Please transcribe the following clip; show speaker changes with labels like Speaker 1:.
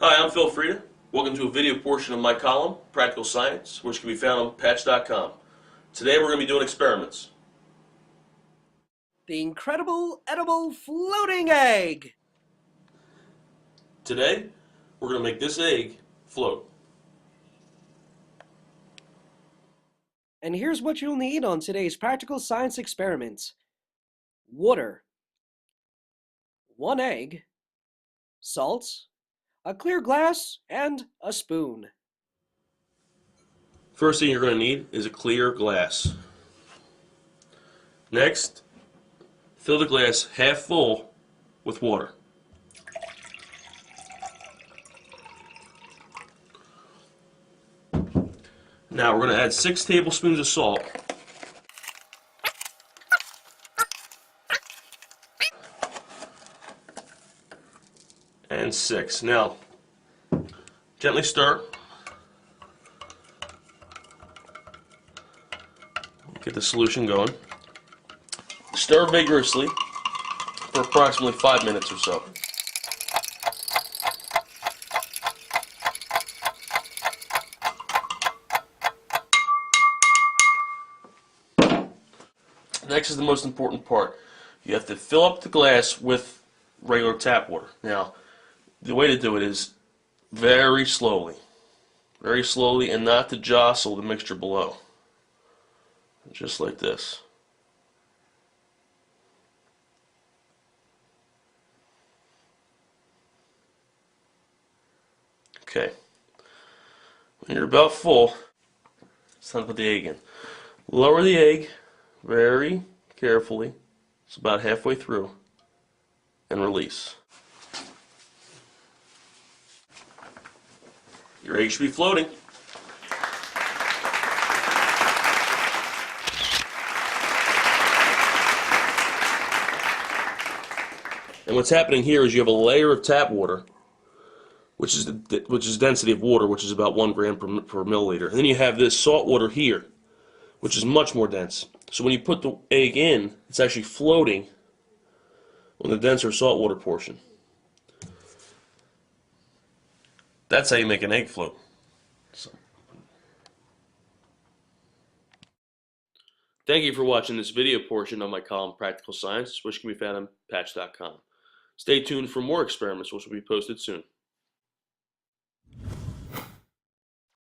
Speaker 1: Hi, I'm Phil Frieda. Welcome to a video portion of my column, Practical Science, which can be found on patch.com. Today we're going to be doing experiments.
Speaker 2: The incredible edible floating egg.
Speaker 1: Today we're going to make this egg float.
Speaker 2: And here's what you'll need on today's practical science experiments. Water, 1 egg, salt, a clear glass, and a spoon.
Speaker 1: First thing you're going to need is a clear glass. Next, fill the glass half full with water. Now we're going to add 6 tablespoons of salt. And 6. Now, gently stir. Get the solution going. Stir vigorously for approximately 5 minutes or so. Next is the most important part. You have to fill up the glass with regular tap water. Now, the way to do it is very slowly, and not to jostle the mixture below. Just like this. Okay. When you're about full, it's time to put the egg in. Lower the egg very carefully. It's about halfway through. And release. Your egg should be floating. And what's happening here is you have a layer of tap water, which is density of water, which is about 1 gram per milliliter. And then you have this salt water here, which is much more dense. So when you put the egg in, it's actually floating on the denser saltwater portion. That's how you make an egg float. Thank you for watching this video portion of my column Practical Science, which can be found on patch.com. Stay tuned for more experiments, which will be posted soon.